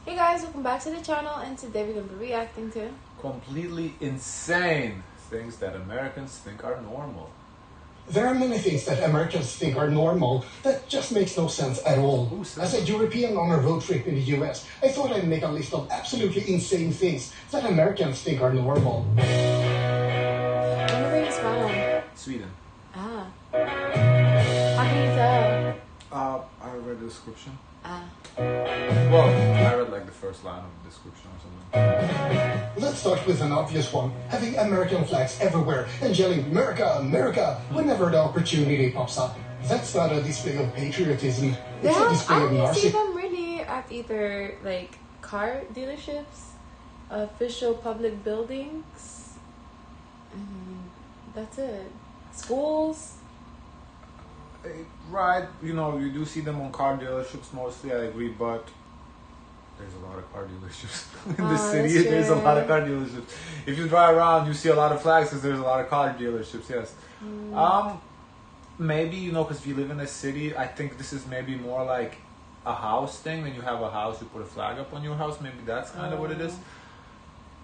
Hey guys, welcome back to the channel, and today we're going to be reacting to completely insane things that Americans think are normal. There are many things that Americans think are normal that just makes no sense at all. As a European on a road trip in the US, I thought I'd make a list of absolutely insane things that Americans think are normal. where is from? Sweden. Ah. How can you tell? I read the description. Ah. Well, I read like the first line of the description or something. Let's start with an obvious one. Having American flags everywhere and yelling America, America whenever the opportunity pops up. That's not a display of patriotism. It's a display I of only see narcissism. them really at either like car dealerships, official public buildings. That's it. Schools. Right, you do see them on car dealerships mostly, I agree, but there's a lot of car dealerships in the city. There's a lot of car dealerships. If you drive around, you see a lot of flags because there's a lot of car dealerships, yes. Maybe, because if you live in a city, I think this is maybe more like a house thing. When you have a house, you put a flag up on your house. Maybe that's kind of what it is.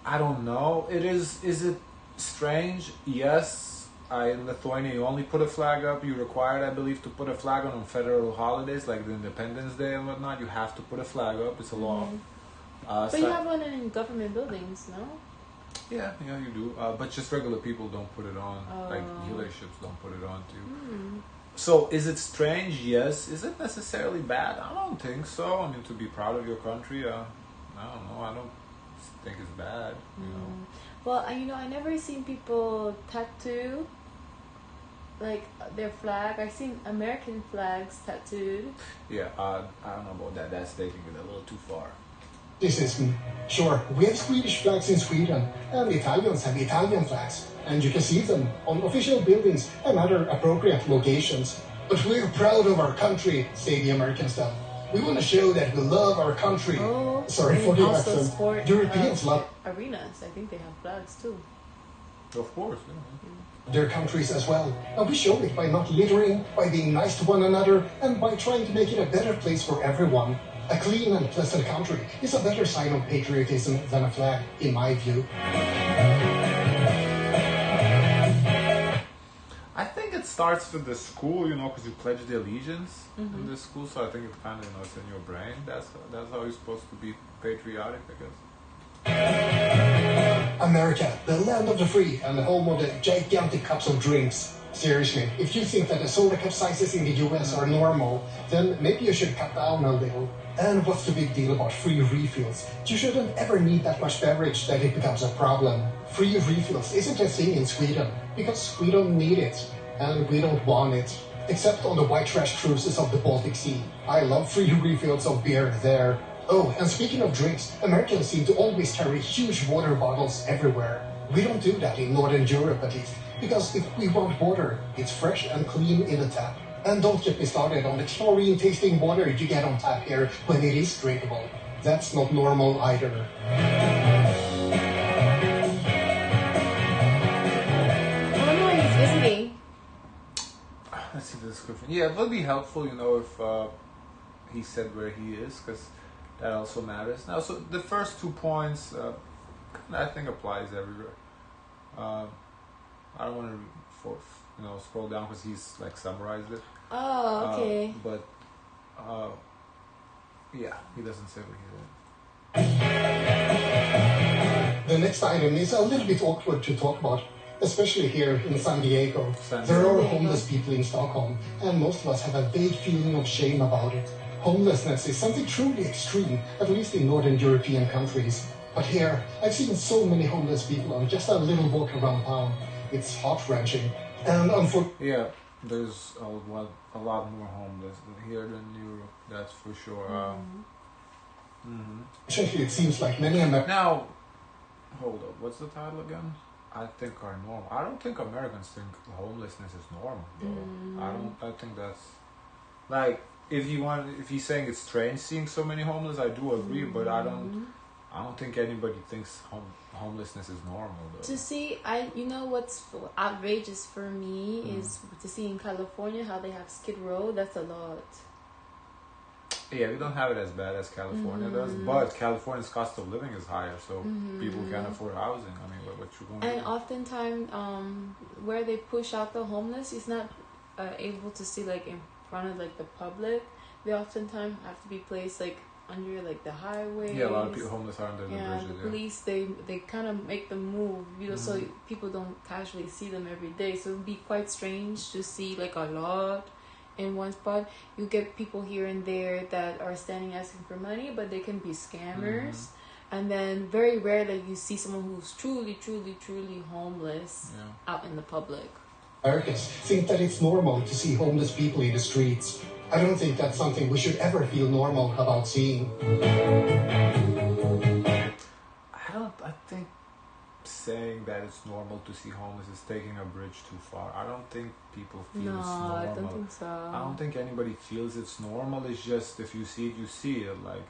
I don't know. Is it strange? Yes. In Lithuania, you only put a flag up. You're required, I believe, to put a flag on federal holidays like the Independence Day and whatnot. You have to put a flag up. It's a law. But you have one in government buildings, no? Yeah, you do. But just regular people don't put it on. Like dealerships don't put it on too. So is it strange? Yes. Is it necessarily bad? I don't think so. I mean, to be proud of your country, I don't know. I don't think it's bad. Well, I never seen people tattoo like their flag. I've seen American flags tattooed. Yeah, I don't know about that. That's taking it a little too far. This is sure, we have Swedish flags in Sweden, and Italians have Italian flags, and you can see them on official buildings and other appropriate locations. But we're proud of our country, say the Americans then. We want to show that we love our country. Sorry for the accent. Europeans love arenas. I think they have flags too. Of course, their countries as well. And we show it by not littering, by being nice to one another, and by trying to make it a better place for everyone. A clean and pleasant country is a better sign of patriotism than a flag, in my view. I think it starts with the school, because you pledge the allegiance in the school, so I think it kind of, it's in your brain. That's how you're supposed to be patriotic, I guess. America, the land of the free and the home of the gigantic cups of drinks. Seriously, if you think that the soda cup sizes in the US are normal, then maybe you should cut down a little. And what's the big deal about free refills? You shouldn't ever need that much beverage that it becomes a problem. Free refills isn't a thing in Sweden, because we don't need it, and we don't want it. Except on the white trash cruises of the Baltic Sea. I love free refills of beer there. Oh, and speaking of drinks, Americans seem to always carry huge water bottles everywhere. We don't do that in Northern Europe at least, because if we want water, it's fresh and clean in the tap. And don't get me started on the chlorine-tasting water you get on tap here when it is drinkable. That's not normal either. I wonder where he's visiting. Let's see the description. Yeah, it would be helpful, if he said where he is, because that also matters. Now, so the first 2 points, I think applies everywhere. I don't want to scroll down because he's like summarized it. Oh, okay. But yeah, he doesn't say what he did. The next item is a little bit awkward to talk about, especially here in San Diego. There are homeless people in Stockholm, and most of us have a vague feeling of shame about it. Homelessness is something truly extreme, at least in Northern European countries. But here, I've seen so many homeless people on just a little walk around town. It's heart-wrenching. And yeah, there's a lot more homeless here than Europe, that's for sure. Actually, it seems like many Americans... Now, hold up, what's the title again? I think are normal. I don't think Americans think homelessness is normal, though. I think that's... Like, if he's saying it's strange seeing so many homeless, I do agree, but I don't think anybody thinks homelessness is normal, though. To see, what's outrageous for me is to see in California how they have Skid Row. That's a lot. Yeah, we don't have it as bad as California does, but California's cost of living is higher, so people can't afford housing. I mean, what you going to do? And oftentimes, where they push out the homeless, is not able to see like in front of like the public. They oftentimes have to be placed like under like the highway. Yeah, a lot of people homeless are under the bridges. The police they kind of make them move, so people don't casually see them every day. So it'd be quite strange to see like a lot in one spot. You get people here and there that are standing asking for money, but they can be scammers. And then very rarely you see someone who's truly homeless out in the public. Americans think that it's normal to see homeless people in the streets. I don't think that's something we should ever feel normal about seeing. I think saying that it's normal to see homeless is taking a bridge too far. I don't think people feel it's normal. I don't think so. I don't think anybody feels it's normal. It's just if you see it, you see it. Like,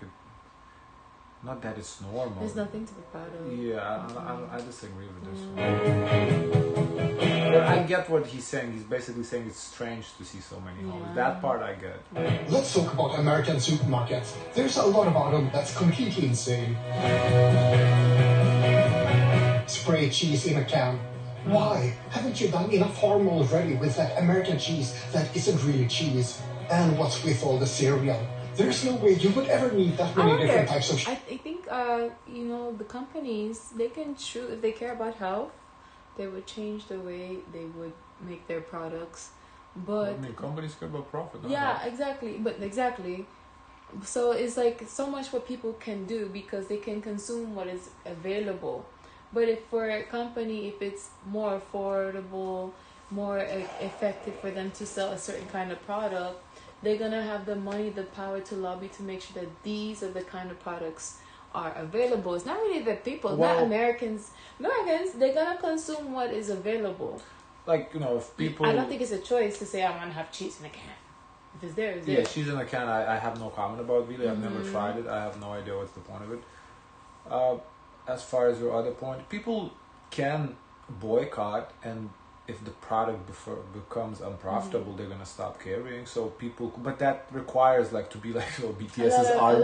not that it's normal. There's nothing to be proud of. Yeah, I disagree with this one. But I get what he's saying. He's basically saying it's strange to see so many homeless. That part I get. Let's talk about American supermarkets. There's a lot about them that's completely insane. Spray cheese in a can. Why? Haven't you done enough harm already with that American cheese that isn't really cheese? And what's with all the cereal? There's no way you would ever need that many different types of... I think, the companies, they can choose, if they care about health, they would change the way they would make their products. But... I mean, companies care about profit. Yeah, exactly. So it's like so much what people can do because they can consume what is available. But if for a company, if it's more affordable, more effective for them to sell a certain kind of product, they're going to have the money, the power to lobby to make sure that these are the kind of products are available. It's not really the people, not Americans. Americans, they're going to consume what is available. Like, if people... I don't think it's a choice to say, I want to have cheese in a can. If it's there, it's there. Yeah, cheese in a can, I have no comment about, really. I've never tried it. I have no idea what's the point of it. As far as your other point, people can boycott, and if the product becomes unprofitable, they're gonna stop carrying. So people, but that requires like to be like BTS's army,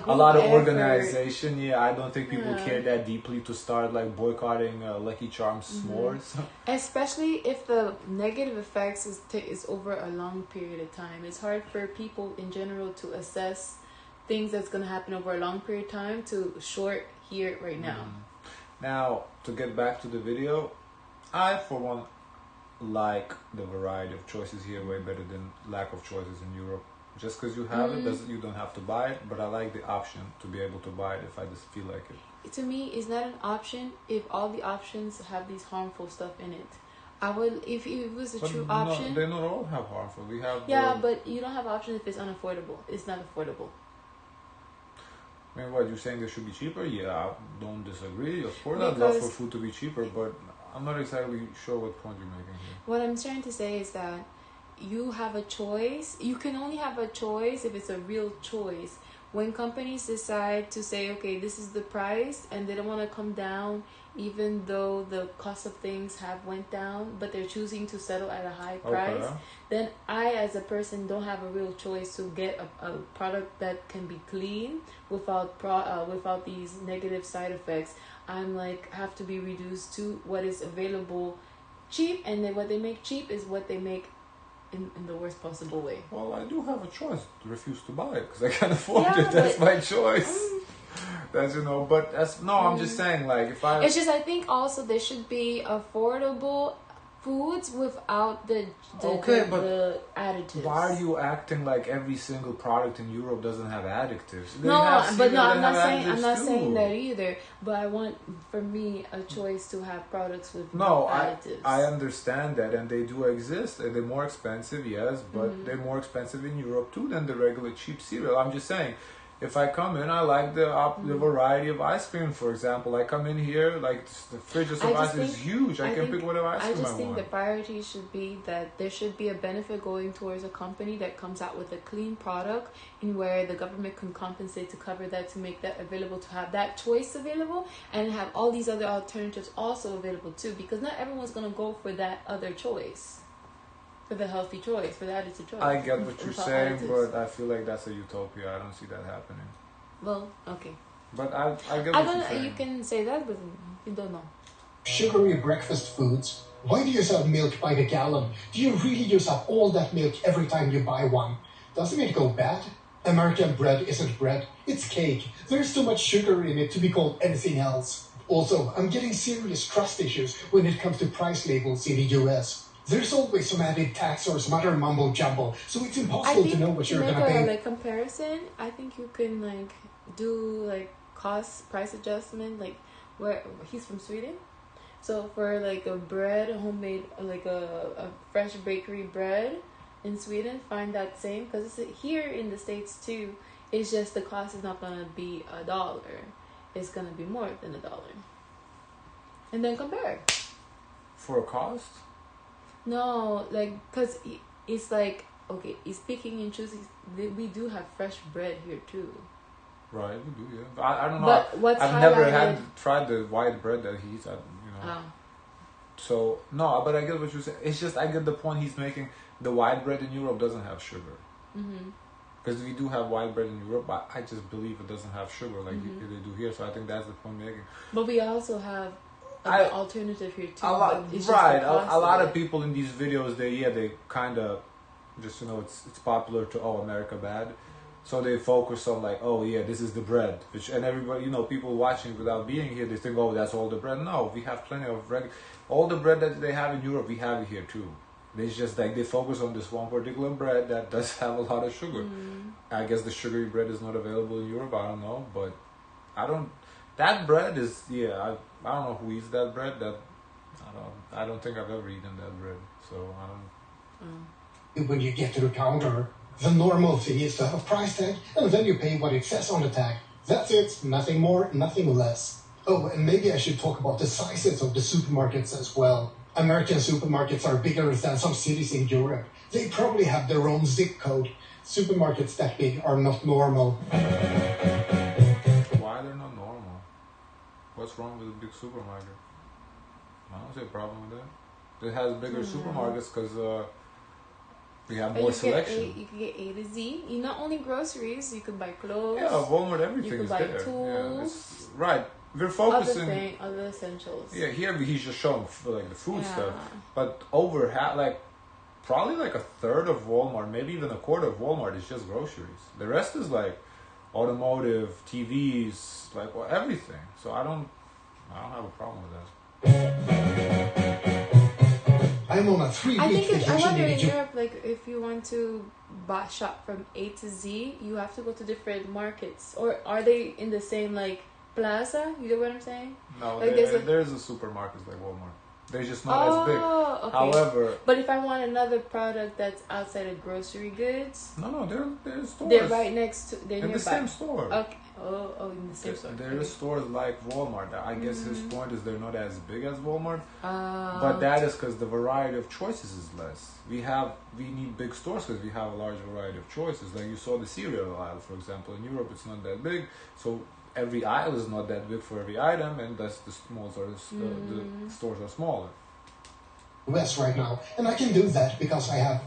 a lot of organization. Yeah, I don't think people care that deeply to start like boycotting Lucky Charms s'mores. Especially if the negative effects is over a long period of time. It's hard for people in general to assess things that's gonna happen over a long period of time to short here right now. Now, to get back to the video, I for one like the variety of choices here way better than lack of choices in Europe. Just because you have it doesn't, you don't have to buy it, but I like the option to be able to buy it if I just feel like it. To me, it's not an option if all the options have these harmful stuff in it. I would, if it was a true option. They not all have harmful. We have. Yeah, but you don't have option if it's unaffordable. It's not affordable. I mean, what, you're saying they should be cheaper? Yeah, I don't disagree. Of course, I'd love for food to be cheaper, but I'm not exactly sure what point you're making here. What I'm trying to say is that you have a choice. You can only have a choice if it's a real choice. When companies decide to say, okay, this is the price, and they don't want to come down, even though the cost of things have went down, but they're choosing to settle at a high price, then I, as a person, don't have a real choice to get a product that can be clean without these negative side effects. I'm like, have to be reduced to what is available cheap, and then what they make cheap is what they make in the worst possible way. Well, I do have a choice to refuse to buy it because I can't afford it. That's my choice. That's, but I'm just saying, like, if I... It's just, I think also there should be affordable foods without the additives. Why are you acting like every single product in Europe doesn't have additives? I'm not saying that either. But I want, for me, a choice to have products with no additives. I understand that, and they do exist. They're more expensive, yes, but they're more expensive in Europe too than the regular cheap cereal. I'm just saying. If I come in, I like the variety of ice cream, for example. I come in here, like, the fridge of ice cream is huge. I can pick whatever ice cream I want. I just think the priority should be that there should be a benefit going towards a company that comes out with a clean product, in where the government can compensate to cover that, to make that available, to have that choice available, and have all these other alternatives also available too, because not everyone's going to go for that other choice. For the healthy choice, for that it's a choice. I get what you're Without saying, additives. but I feel like that's a utopia. I don't see that happening. Well, okay. But I get I what you're don't. saying. You can say that, but you don't know. Sugary breakfast foods. Why do you sell milk by the gallon? Do you really use up all that milk every time you buy one? Doesn't it go bad? American bread isn't bread, it's cake. There's too much sugar in it to be called anything else. Also, I'm getting serious trust issues when it comes to price labels in the US. There's always some added tax or some other mumbo jumbo, so it's I impossible think to know what to you're make gonna a pay. like comparison, I think you can like do like cost price adjustment. Like where he's from Sweden, so for like a bread, homemade like a fresh bakery bread in Sweden, find that same because here in the States too. It's just the cost is not gonna be $1. It's gonna be more than $1, and then compare. For a cost? No, like, cause it's like okay, it's picking and choosing. We do have fresh bread here too. Right, we do, yeah. But I don't know. But what's I've never highlighted- tried the white bread that he eats. Ah. So no, but I get what you're saying. It's just I get the point he's making. The white bread in Europe doesn't have sugar. Mm-hmm. Because we do have white bread in Europe, but I just believe it doesn't have sugar like Mm-hmm. they do here. So I think that's the point making. But we also have I- an alternative here too. A lot, but it's just right? the cost A lot it. of people in these videos, they kind of just it's popular to America bad, so they focus on like this is the bread, which and everybody people watching without being here they think that's all the bread. No, we have plenty of all the bread that they have in Europe we have it here too. It's just like they focus on this one particular bread that does have a lot of sugar. I guess the sugary bread is not available in Europe. I don't know, but I don't. That bread is I don't know who eats that bread. I don't think I've ever eaten that bread. So I don't. When you get to the counter, the normal fee is to have a price tag, and then you pay what it says on the tag. That's it, nothing more, nothing less. Oh, and maybe I should talk about the sizes of the supermarkets as well. American supermarkets are bigger than some cities in Europe. They probably have their own zip code. Supermarkets that big are not normal. Why they're not normal? What's wrong with a big supermarket? I don't see a problem with that. It has bigger supermarkets because we have more selection. You can get A to Z. You not only groceries, you can buy clothes. Yeah, Walmart, everything can is buy there. tools. Yeah, it's, right. We're focusing. Other essentials. Yeah, here he's just showing like the food Yeah. stuff, but over half, probably like a third of Walmart, maybe even a quarter of Walmart is just groceries. The rest is like automotive, TVs, everything. So I don't have a problem with that. I'm on a I 3-week think I vacation wonder in in the Europe, like if you want to shop from A to Z, you have to go to different markets, or are they in the same plaza? You know what I'm saying? No, Like there's a supermarkets like Walmart. They're just not as big. Okay. However, but if I want another product that's outside of grocery goods, no, they're stores. they're right next to. They're in nearby. the same store. Okay. Oh, in the same store. There are stores like Walmart. I guess his point is they're not as big as Walmart, Uh, but that is because the variety of choices is less. We need big stores because we have a large variety of choices. Like you saw the cereal aisle, for example. In Europe, it's not that big, so every aisle is not that big for every item, and thus the the stores are smaller. US right now, and I can do that because I have,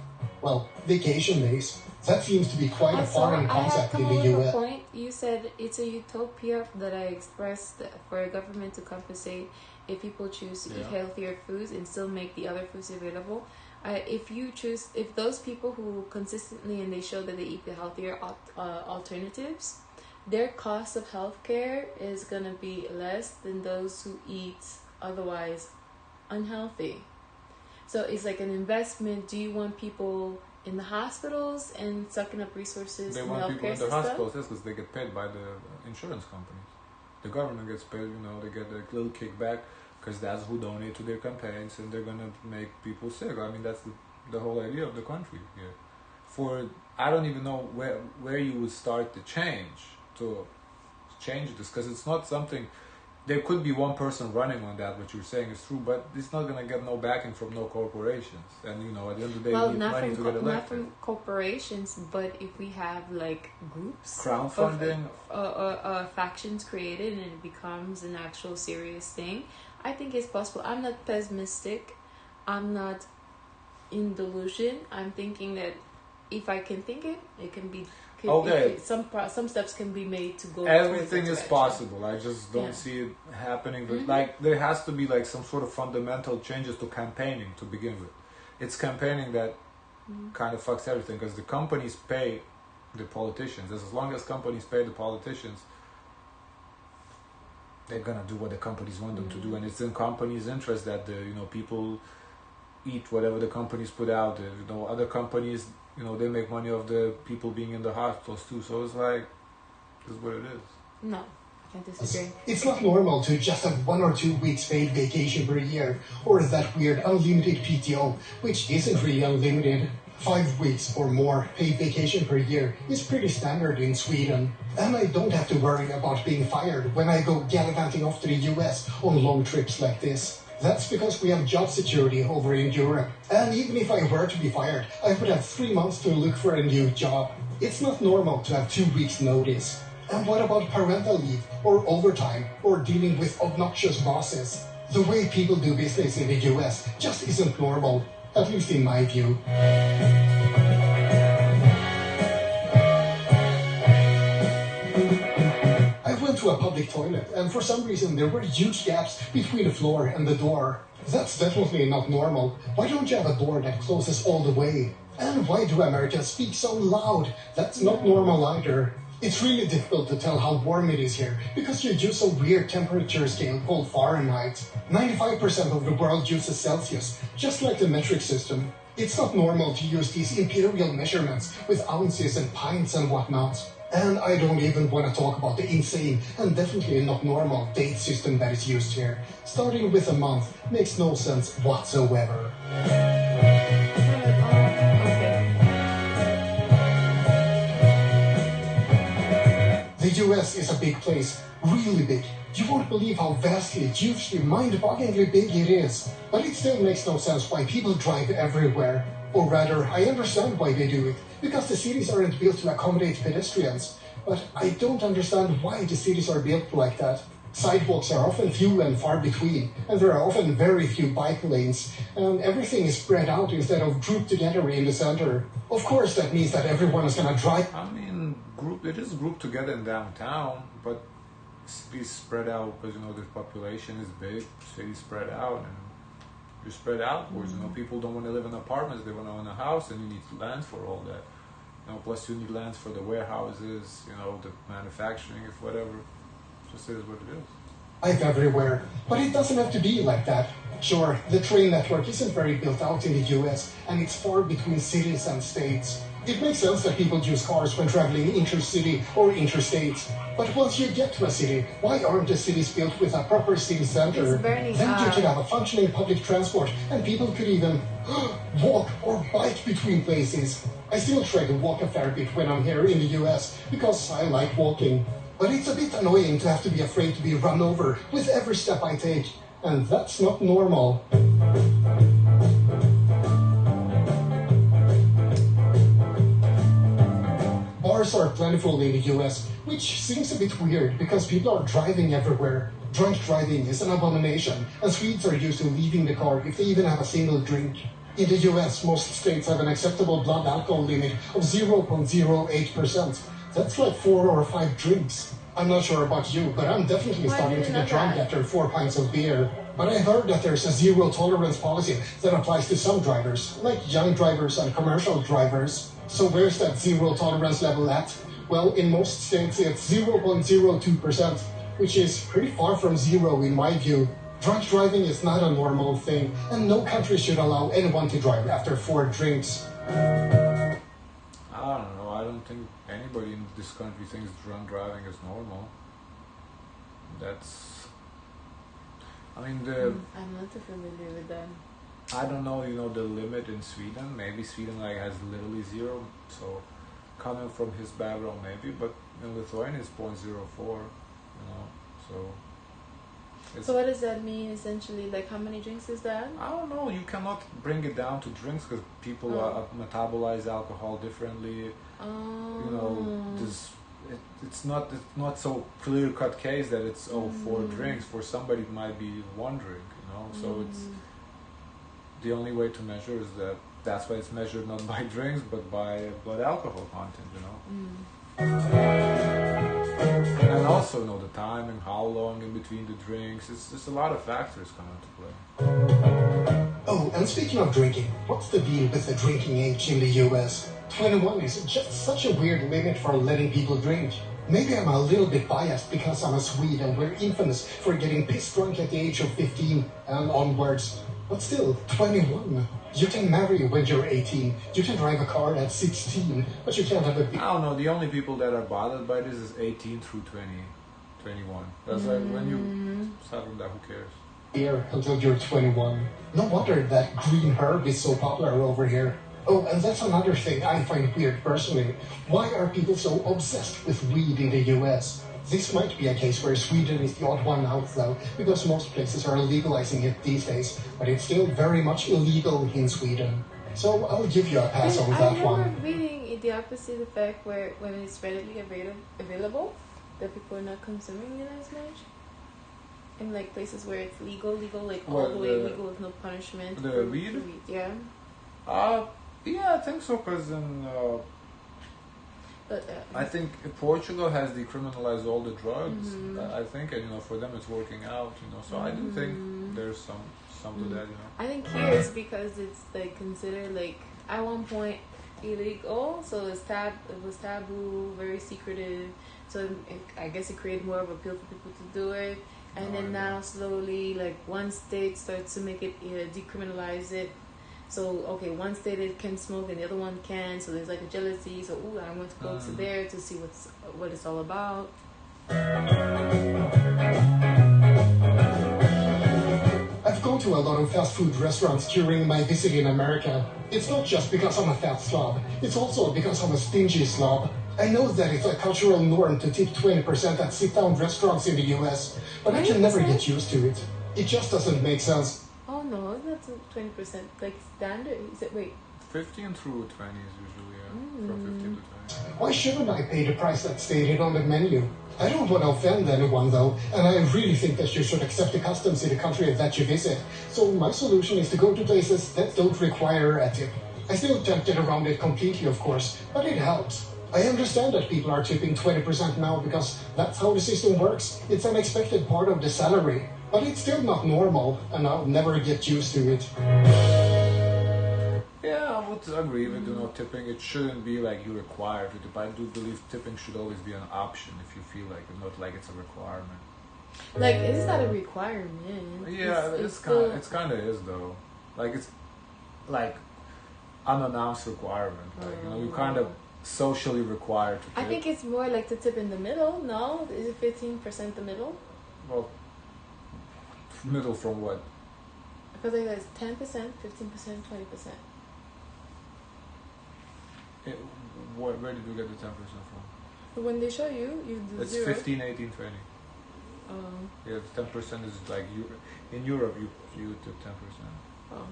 vacation days. That seems to be quite a also, foreign I have concept come in up the with a US. point. You said it's a utopia that I expressed for a government to compensate if people choose to eat healthier foods and still make the other foods available. If those people who consistently and they show that they eat the healthier alternatives, their cost of healthcare is gonna be less than those who eat otherwise unhealthy. So it's like an investment. Do you want people in the hospitals and sucking up resources They in the want people healthcare in the system? hospitals, yes, because they get paid by the insurance companies. The government gets paid, they get a little kickback because that's who donate to their campaigns, and they're gonna make people sick. I mean, that's the whole idea of the country here. I don't even know where you would start the change to change this, because it's not something. There could be one person running on that. What you're saying is true, but it's not gonna get no backing from no corporations. And at the end of the day, Well, you need money to get elected. not from corporations, but if we have groups, Crowdfunding, factions created, and it becomes an actual serious thing, I think it's possible. I'm not pessimistic. I'm not in delusion. I'm thinking that if I can think it, it can be. Okay. Some steps can be made to go. Everything is possible. I just don't see it happening. Mm-hmm. Like there has to be like some sort of fundamental changes to campaigning to begin with. It's campaigning that kind of fucks everything because the companies pay the politicians. As long as companies pay the politicians, they're gonna do what the companies want them to do, and it's in companies' interest that the people eat whatever the companies put out. Other companies, they make money off the people being in the hospitals too. So it's like, this is what it is. No, I disagree. It's not normal to just have 1 or 2 weeks paid vacation per year, or that weird unlimited PTO, which isn't really unlimited. 5 weeks or more paid vacation per year is pretty standard in Sweden. And I don't have to worry about being fired when I go gallivanting off to the US on long trips like this. That's because we have job security over in Europe. And even if I were to be fired, I would have 3 months to look for a new job. It's not normal to have 2 weeks notice. And what about parental leave, or overtime, or dealing with obnoxious bosses? The way people do business in the US just isn't normal, at least in my view. I went to a public toilet, and for some reason there were huge gaps between the floor and the door. That's definitely not normal. Why don't you have a door that closes all the way? And why do Americans speak so loud? That's not normal either. It's really difficult to tell how warm it is here because you use a weird temperature scale called Fahrenheit. 95% of the world uses Celsius, just like the metric system. It's not normal to use these imperial measurements with ounces and pints and whatnot. And I don't even want to talk about the insane and definitely not normal date system that is used here. Starting with a month makes no sense whatsoever. The US is a big place, really big. You won't believe how vastly, hugely, mind-bogglingly big it is. But it still makes no sense why people drive everywhere. Or rather, I understand why they do it, because the cities aren't built to accommodate pedestrians. But I don't understand why the cities are built like that. Sidewalks are often few and far between, and there are often very few bike lanes, and everything is spread out instead of grouped together in the center. Of course, that means that everyone is gonna drive. It is grouped together in downtown, but cities spread out because the population is big. Cities spread out, and you spread outwards. People don't want to live in apartments; they want to own a house, and you need land for all that. Plus you need land for the warehouses, the manufacturing, if whatever. Just is what it is. Life everywhere, but it doesn't have to be like that. Sure, the train network isn't very built out in the US, and it's far between cities and states. It makes sense that people use cars when traveling intercity or interstate. But once you get to a city, why aren't the cities built with a proper city center? Then you could have a functioning public transport, and people could even walk or bike between places. I still try to walk a fair bit when I'm here in the US, because I like walking. But it's a bit annoying to have to be afraid to be run over with every step I take. And that's not normal. Bars are plentiful in the US, which seems a bit weird because people are driving everywhere. Drunk driving is an abomination, and Swedes are used to leaving the car if they even have a single drink. In the US, most states have an acceptable blood alcohol limit of 0.08%. That's like 4 or 5 drinks. I'm not sure about you, but I'm definitely starting to get drunk after 4 pints of beer. But I heard that there's a zero tolerance policy that applies to some drivers, like young drivers and commercial drivers. So where's that zero tolerance level at? Well, in most states it's 0.02%, which is pretty far from zero in my view. Drunk driving is not a normal thing, and no country should allow anyone to drive after 4 drinks. I don't know. I don't think anybody in this country thinks drunk driving is normal. I'm not familiar with that. I don't know, the limit in Sweden. Maybe Sweden has literally 0. So coming from his background, maybe, but in Lithuania it's 0.04. So what does that mean essentially? Like how many drinks is that? I don't know. You cannot bring it down to drinks because people metabolize alcohol differently. It's not so clear cut case that it's 4 drinks. For somebody it might be 1 drink. So it's the only way to measure is that that's why it's measured not by drinks but by blood alcohol content, you know. And also, you know, the timing, how long in between the drinks. It's just a lot of factors come into play. Oh, and speaking of drinking, what's the deal with the drinking age in the US? 21 is just such a weird limit for letting people drink. Maybe I'm a little bit biased because I'm a Swede and we're infamous for getting pissed drunk at the age of 15 and onwards. But still, 21. You can marry when you're 18. You can drive a car at 16, but you can't have a... I don't know, the only people that are bothered by this is 18 through 20, 21. That's like when you start from that, who cares? Beer until you're 21. No wonder that green herb is so popular over here. Oh, and that's another thing I find weird personally. Why are people so obsessed with weed in the US? This might be a case where Sweden is the odd one out though, because most places are legalizing it these days, but it's still very much illegal in Sweden. So I'll give you a pass on that one. I remember reading the opposite effect where when it's readily available, that people are not consuming it as much. In like places where it's legal, like all the way legal with no punishment. The weed? Yeah. Yeah, I think so, because I think Portugal has decriminalized all the drugs. I think, and you know, for them it's working out. You know, so I do think there's some to that. You know, I think here it's because it's like considered like at one point illegal, so it was taboo, very secretive. So I guess it created more of a appeal for people to do it. And then now slowly, like one state starts to make it decriminalize it. So okay, one state it can smoke and the other one can. So there's like a jealousy. So I want to go to there to see what it's all about. I've gone to a lot of fast food restaurants during my visit in America. It's not just because I'm a fat slob. It's also because I'm a stingy slob. I know that it's a cultural norm to tip 20% at sit-down restaurants in the US, but I can never get used to it. It just doesn't make sense. Oh no, that's 20%. Like standard. Is it 15 through 20 is usually from 15 to 20. Why shouldn't I pay the price that's stated on the menu? I don't want to offend anyone though, and I really think that you should accept the customs in the country that you visit. So my solution is to go to places that don't require a tip. I still can't get around it completely, of course, but it helps. I understand that people are tipping 20% now because that's how the system works. It's an expected part of the salary. But it's still not normal, and I'll never get used to it. Yeah, I would agree with tipping. It shouldn't be like you're required to tip. I do believe tipping should always be an option if you feel like it, not like it's a requirement. Like it's not a requirement. Yeah, it's kind of is though. Like it's like unannounced requirement. Like you kind of socially required to tip. I think it's more like to tip in the middle. No, is it 15% the middle? Well, middle from what? Because I guess 10%, 15%, 20%. Where did you get the 10% from? But when they show you do it's 0. 15, 18, 20. Yeah, 10% is like in Europe you tip 10%. Oh.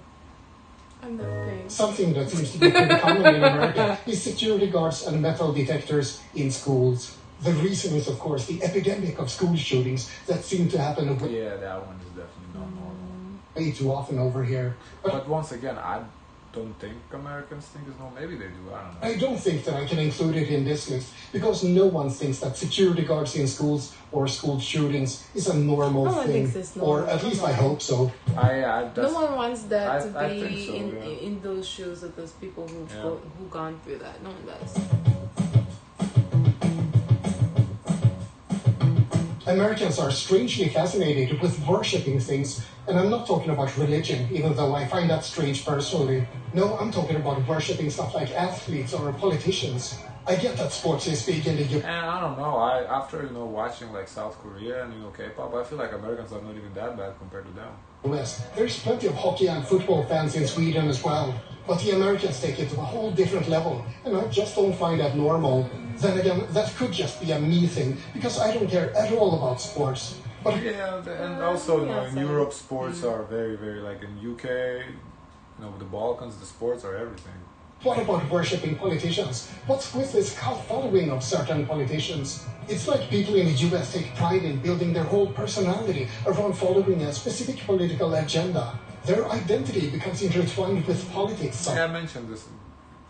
I'm not paying. Something that seems to be pretty common in America is security guards and metal detectors in schools. The reason is, of course, the epidemic of school shootings that seem to happen yeah, that one is definitely not normal. Way too often over here. But once again, I don't think Americans think it's normal. Maybe they do, I don't know. I don't think that I can include it in this list because no one thinks that security guards in schools or school shootings is a normal no one thing. Thinks it's normal. Or at least I hope so. No one wants that to be so, in those shoes of those people who've gone through that. No one does. Americans are strangely fascinated with worshipping things, and I'm not talking about religion, even though I find that strange personally. No, I'm talking about worshipping stuff like athletes or politicians. I get that sports is big in the US. And I don't know, after watching like South Korea and K-pop, I feel like Americans are not even that bad compared to them. There's plenty of hockey and football fans in Sweden as well, but the Americans take it to a whole different level, and I just don't find that normal. Then again, that could just be a me thing, because I don't care at all about sports. But yeah, and also in Europe, sports are very, very, like in UK, the Balkans, the sports are everything. What about worshipping politicians? What's with this cult following of certain politicians? It's like people in the US take pride in building their whole personality around following a specific political agenda. their identity becomes intertwined with politics Yeah, I mentioned this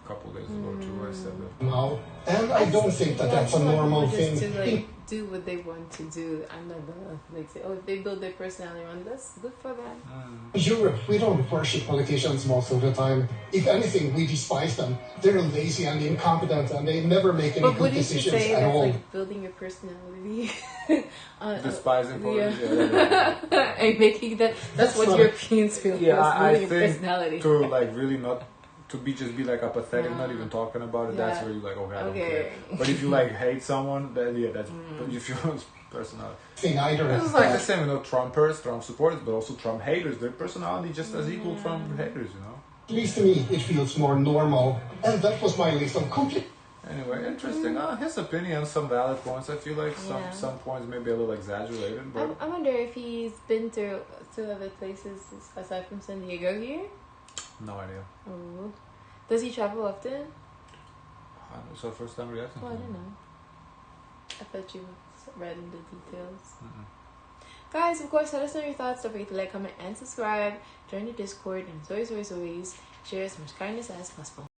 a couple days ago too. I said that. somehow. And I don't think that that's a normal thing. Just to like do what they want to do. I'm not gonna like say, oh, if they build their personality around that's good for them. In Europe, we don't worship politicians most of the time. If anything, we despise them. They're lazy and incompetent, and they never make any But good what did you decisions say at that's all. like building your personality? Despising politics. Yeah. And making that's what not Europeans feel. Yeah, I building your think personality. to like really not to be just be like apathetic, not even talking about it. That's Yeah. where you like, okay, I don't Okay. care. But if you like hate someone, then yeah, that's but if you personality. Thing either. It's like the same, Trumpers, Trump supporters, but also Trump haters. Their personality just as equal Trump haters, At least to me, it feels more normal. And that was my list of complete. Anyway, interesting. His opinion, some valid points. I feel like some points maybe a little exaggerated, but I wonder if he's been to other places aside from San Diego here. no idea. Oh. Does he travel often? It's our first time reacting. Oh, I to don't him. know. I thought you read in the details. Guys, of course, let us know your thoughts. Don't forget to like, comment, and subscribe. Join the Discord, and as always, share as much kindness as possible.